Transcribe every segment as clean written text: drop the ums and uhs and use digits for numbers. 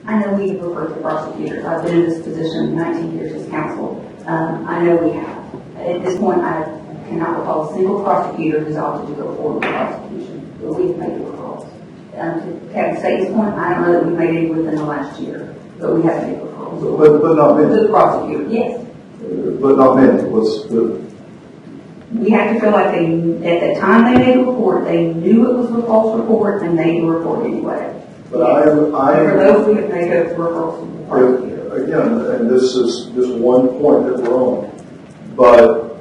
I know we have referred to prosecutors. I've been in this position 19 years as counsel. I know we have. At this point, I cannot recall a single prosecutor who's opted to go forward with prosecution, but we have made referrals. To Kevin State's point, I don't know that we've made any within the last year, but we have made referrals. But not many. To the prosecutor, yes. But not many. We have to feel like at the time they made a report, they knew it was a false report and they made the report anyway. But I for those we have made a referral to the prosecutor. Again, and this is just one point that we're on. But,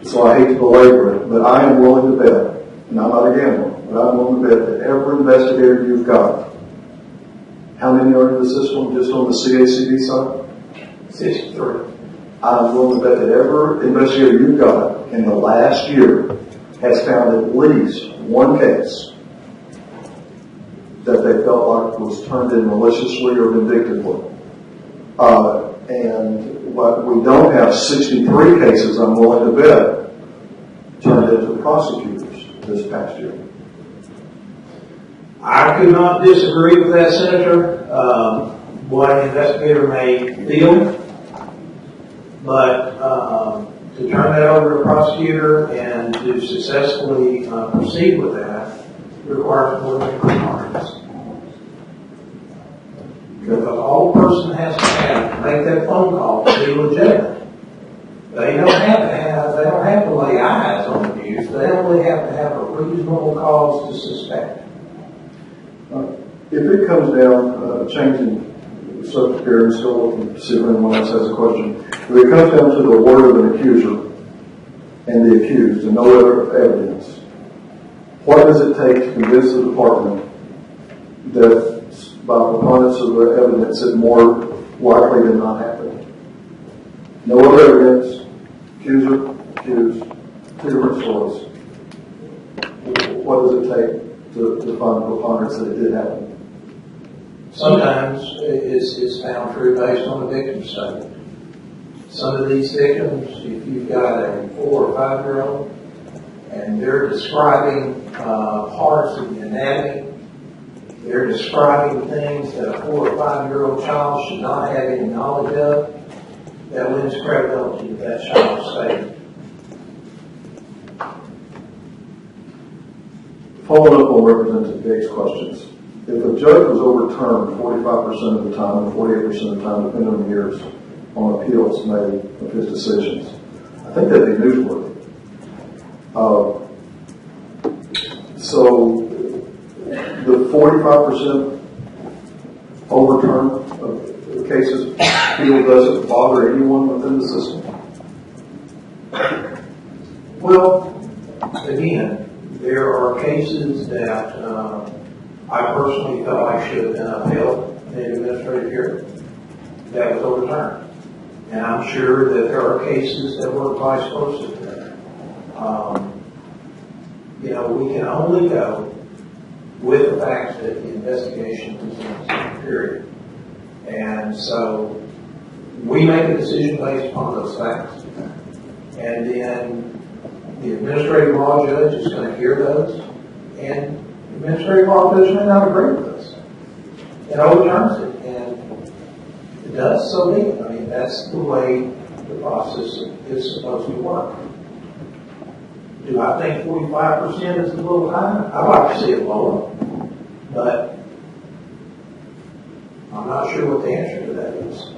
so I hate to belabor it, but I am willing to bet, and I'm not a gambler, but I'm willing to bet that every investigator you've got, how many are in the system just on the CACD side? 63. I'm willing to bet that every investigator you've got in the last year has found at least one case that they felt like was turned in maliciously or vindictively. And what we don't have 63 cases, I'm willing to bet, turned into prosecutors this past year. I could not disagree with that, Senator. What an investigator may feel, but to turn that over to a prosecutor and to successfully proceed with that requires more than preponderance. Because all a person has to have to make that phone call to be legitimate. They don't have to lay eyes on abuse. They only have to have a reasonable cause to suspect. If it comes down, changing the subject here, and still looking to see if anyone else has a question. If it comes down to the word of an accuser and the accused and no other evidence, what does it take to convince the department that by preponderance of the evidence it more likely than not happened? No other evidence, accuser, accused, two different stories. What does it take to find preponderance that it did happen? Sometimes it's found true based on the victim's statement. Some of these victims, if you've got a 4 or 5 year old and they're describing parts of the anatomy, they're describing things that a 4 or 5 year old child should not have any knowledge of, that lends credibility to that child's statement. Following up on Representative Gates' questions, if a judge was overturned 45% of the time or 48% of the time, depending on the years, on appeals made of his decisions, I think that'd be newsworthy. So the 45% overturn of the cases appeal doesn't bother anyone within the system? Well, again, there are cases that I personally felt like should have been upheld in the administrative hearing that was overturned. And I'm sure that there are cases that were vice versa. We can only go with the facts that the investigation presents, period. And so we make a decision based upon those facts. And then the administrative law judge is going to hear those. And the administrative law judge may not agree with us. It overturns it. And if it does, so be it. I mean, that's the way the process is supposed to work. Do I think 45% is a little high? I'd like to see it lower. But I'm not sure what the answer to that is.